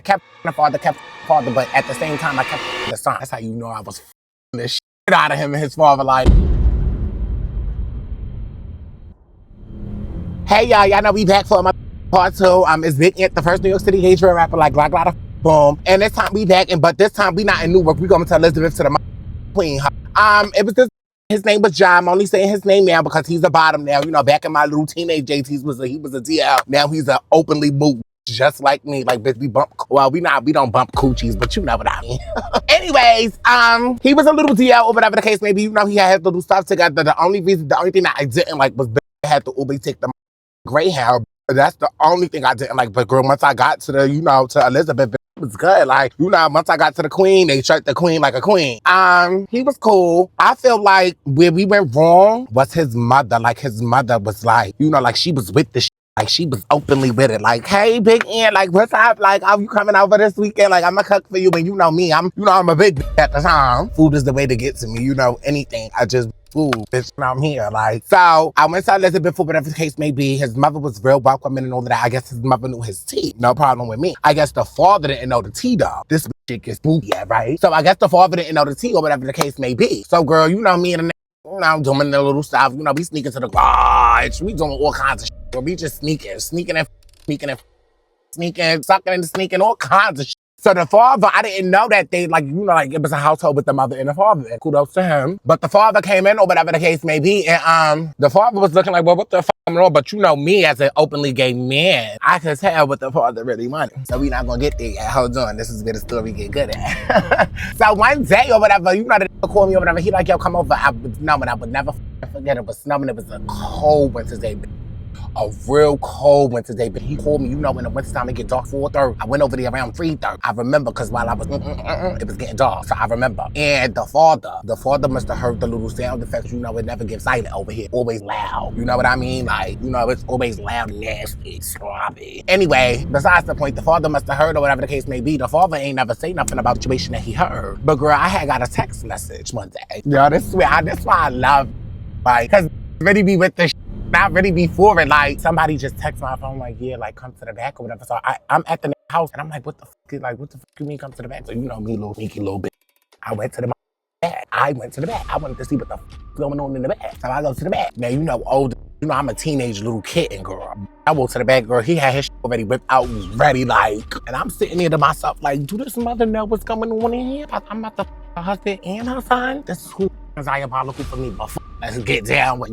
kept the father, but at the same time, I kept the son. That's how you know I was the shit out of him and his father. Like, hey y'all know we back for my part two. It's Big Ant, the first New York City gay drill rapper, like Glock, boom. And this time we back, but this time we not in Newark. We going to Elizabeth to the queen. It was this. His name was John. I'm only saying his name now because he's the bottom now. You know, back in my little teenage days, he was a DL. Now he's a openly moved, just like me. Like, bitch, we bump. Well, we don't bump coochies, but you know what I mean. Anyways, he was a little DL or whatever the case may be. You know, he had his little stuff together. The only thing that I didn't like was I had to always take the Greyhound. That's the only thing I didn't like. But girl, once I got to to Elizabeth, it was good. Like, once I got to the queen, they shot the queen like a queen. He was cool. I feel like where we went wrong was his mother. Like, his mother was like, like she was with the shit. Like, she was openly with it. Like, hey, Big Ant, like, what's up? Like, are you coming over this weekend? Like, I'm a cook for you. And you know me, I'm a big bitch at the time. Food is the way to get to me. Anything. I just food, bitch, when I'm here. Like, so I went to Elizabeth for whatever the case may be. His mother was real welcoming and all of that. I guess his mother knew his tea. No problem with me. I guess the father didn't know the tea, though. This shit gets booty, yeah, right? So I guess the father didn't know the tea or whatever the case may be. So, girl, me and the doing the little stuff. We sneaking to the garage. We doing all kinds of shit. We just sneaking, sucking and sneaking, all kinds of shit. So the father, I didn't know that they, it was a household with the mother and the father. And kudos to him. But the father came in, or whatever the case may be, and the father was looking like, well, what the fuck am I doing? But me, as an openly gay man, I could tell what the father really wanted. So we not gonna get there yet. Hold on, this is where the story get good at. So one day or whatever, the call me or whatever, he like, yo, come over. I would never forget it was snowing. It was a cold winter's day. A real cold winter day, but he called me, in the wintertime it get dark 4:30. I went over there around 3:30. I remember, because while I was, it was getting dark, so I remember. And the father must have heard the little sound effects, it never gets silent over here. Always loud, you know what I mean? Like, it's always loud, nasty, sloppy. Anyway, besides the point, the father must have heard or whatever the case may be. The father ain't never say nothing about the situation that he heard. But girl, I had got a text message one day. This why I love, like, cause really be with the not really before it, like, somebody just text my phone, like, yeah, like, come to the back or whatever. So I'm at the house, and I'm like, what the fuck you mean come to the back? So, me, little sneaky little bitch. I went to the back. I wanted to see what the fuck going on in the back. So I go to the back. Now, older, I'm a teenage little kitten, girl. I go to the back, girl. He had his shit already whipped out, was ready, like, and I'm sitting there to myself, like, do this mother know what's going on in here? I'm about to her husband and her son. This is who is diabolical for me, but let's get down with,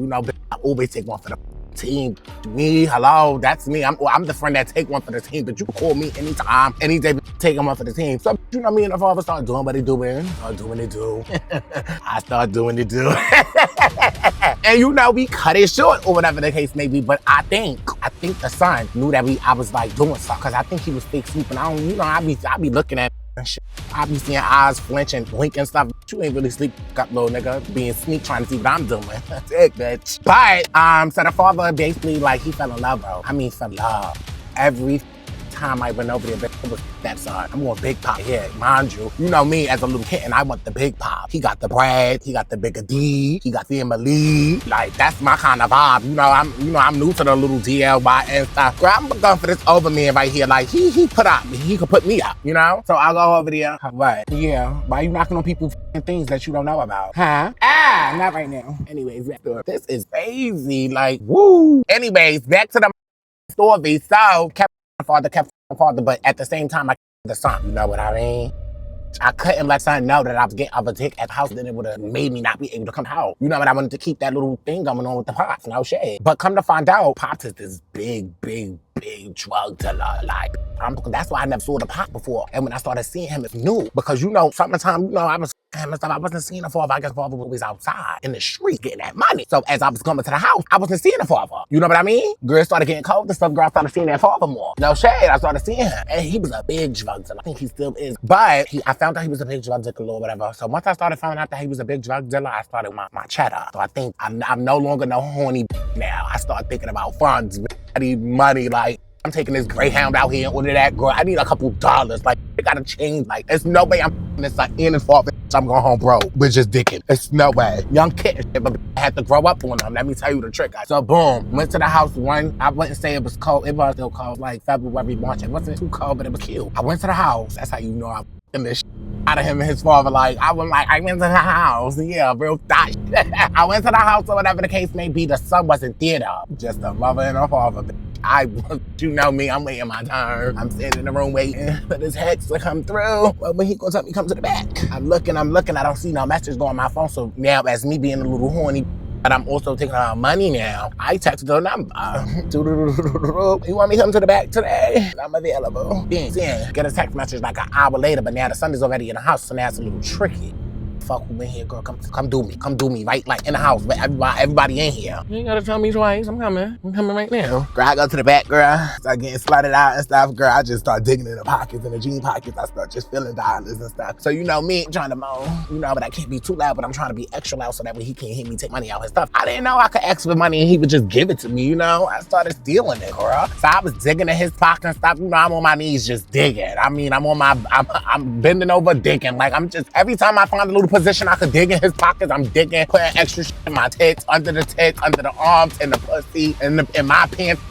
I always take one for the team. Me, hello, that's me. I'm the friend that take one for the team, but you can call me anytime, any day, take one for the team. So, me and the father start doing what they doing. Start doing it do. I start doing it do. And we cut it short or whatever the case may be, but I think the son knew that I was like doing something, because I think he was fake sleeping. I be looking at and shit. I be seeing eyes flinch and blink and stuff. You ain't really sleep up, little nigga, being sneak trying to see what I'm doing. Sick, bitch. But, so the father basically, like, he fell in love, bro. Fell in love. Every time I went over there, it was stepson. I'm going big pop here, mind you. Me as a little kitten, I want the big pop. He got the Brad, he got the bigger D, he got the Emily. Like, that's my kind of vibe. I'm new to the little DLY and stuff. Girl, I'm going for this over man right here. Like, he could put me up, So I'll go over there. What? Yeah. Why you knocking on people's things that you don't know about? Huh? Not right now. Anyways, this is crazy. Like, woo. Anyways, back to the story. So, kept my father, but at the same time, I kept the son. You know what I mean? I couldn't let son know that I was getting other dick at the house, then it would have made me not be able to come out. But I wanted to keep that little thing going on with the Pops, no shit. But come to find out, Pops is this big drug dealer. Like, that's why I never saw the Pop before. And when I started seeing him, it's new. Because, summertime, I was him and stuff. I wasn't seeing the father. I guess the father was always outside in the street getting that money. So as I was coming to the house, I wasn't seeing the father. You know what I mean? Girl started getting cold and stuff. Girl, I started seeing that father more. No shade. I started seeing him. And he was a big drug dealer. I think he still is. But I found out he was a big drug dealer or whatever. So once I started finding out that he was a big drug dealer, I started my cheddar. So I think I'm no longer no horny now. I started thinking about funds, money, like, I'm taking this Greyhound out here and order that, girl. I need a couple dollars. Like, I gotta change. Like, there's no way I'm this like in and forth. I'm going home broke. We're just dicking. It's no way. Young kid shit, but I had to grow up on them. Let me tell you the trick. So boom, went to the house one. I wouldn't say it was cold. It was still cold, like February, March. It wasn't too cold, but it was cute. I went to the house. That's how you know I'm in this shit out of him and his father. Like, I went to the house. Yeah, real thought. I went to the house or whatever the case may be. The son wasn't there though. Just a mother and a father. You know me, I'm waiting my turn. I'm sitting in the room waiting for this hex to come through. Well, when he gonna tell me come to the back? I'm looking, I don't see no message going on my phone. So now, as me being a little horny, but I'm also taking her money now, I texted the number. You want me to come to the back today? I'm available. Then get a text message like an hour later, but now the son is already in the house, so now it's a little tricky. Fuck who in here, girl. Come do me, right? Like in the house, but everybody in here. You ain't gotta tell me twice. I'm coming right now. Girl, I go to the back, girl. Start getting slutted out and stuff, girl. I just start digging in the pockets, in the jean pockets. I start just feeling dollars and stuff. So you know me, I'm trying to moan, but I can't be too loud, but I'm trying to be extra loud so that way he can't hear me take money out and stuff. I didn't know I could ask for money and he would just give it to me, I started stealing it, girl. So I was digging in his pocket and stuff. I'm on my knees just digging. I mean, I'm bending over digging. Like every time I find a little position I could dig in his pockets, I'm digging, putting extra shit in my tits, under the arms, in the pussy, in my pants.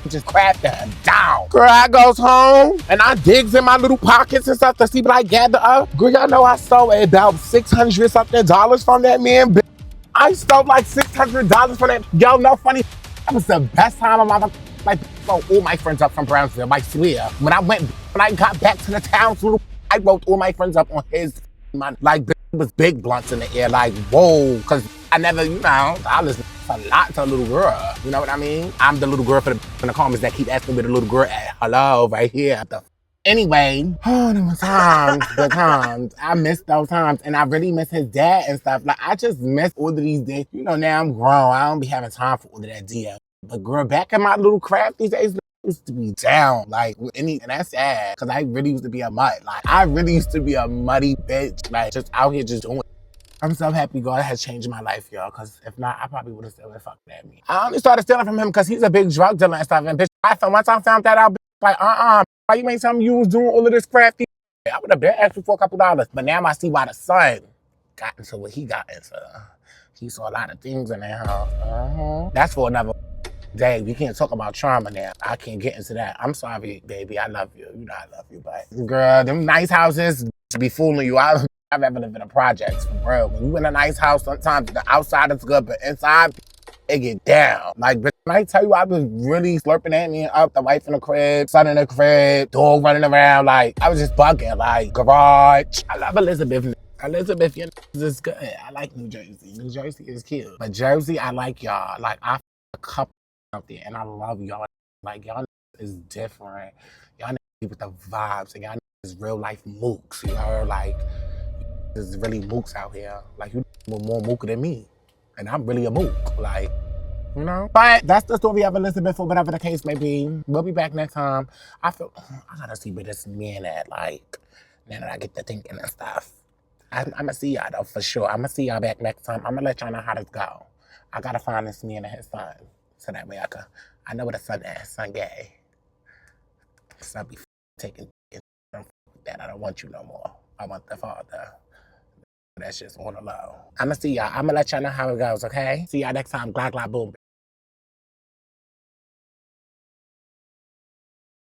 Just crap that down. Girl, I goes home and I digs in my little pockets and stuff to see what I gather up. Girl, y'all know I stole about $600 something from that man. I stole like $600 from that. Yo, no funny. That was the best time of my life. Like, all my friends up from Brownsville, I swear. When I got back to the town, I wrote all my friends up on his money. Like, it was big blunts in the air. Like, whoa. Because I never, I listen a lot to a little girl. You know what I mean? I'm the little girl in the comments that keep asking me the little girl at. Hello, right here. Anyway, them times, the times. I miss those times. And I really miss his dad and stuff. Like, I just miss all of these days. Now I'm grown. I don't be having time for all of that DM. But girl, back in my little craft these days, used to be down, and that's sad, because I really used to be a mutt. Like, I really used to be a muddy bitch, like, just out here just doing it. I'm so happy God has changed my life, y'all, because if not, I probably would have still been fucking at me. I only started stealing from him because he's a big drug dealer and stuff, and bitch, once I found that out, like, why you ain't telling me you was doing all of this crafty? I would have been asking for a couple dollars, but now I see why the son got into what he got into. He saw a lot of things in that house. That's for another day. We can't talk about trauma now. I can't get into that. I'm sorry, baby. I love you. I love you, but girl, them nice houses to be fooling you. I've ever lived in a projects, for real. When you in a nice house, sometimes the outside is good, but inside, it get down. Like, bitch, when I tell you I was really slurping at me up, the wife in the crib, son in the crib, dog running around, like, I was just bugging, like, garage. I love Elizabeth. Elizabeth, your is good. I like New Jersey. New Jersey is cute. But Jersey, I like y'all. Like, I a couple out there, and I love y'all. Like, y'all is different. Y'all with the vibes, and y'all is real life mooks. You heard? Like, there's really mooks out here. Like, you more mook than me, and I'm really a mook. Like, But that's the story of Elizabeth, or whatever the case may be. We'll be back next time. I gotta see where this man at. Like, now that I get to thinking and stuff, I'm gonna see y'all though for sure. I'm gonna see y'all back next time. I'm gonna let y'all know how this go. I gotta find this man and his son. So that way I know what a son is. Son gay. Son be taking that. I don't want you no more. I want the father. That's just on the low. I'ma see y'all. I'ma let y'all know how it goes, okay? See y'all next time. Glad, boom.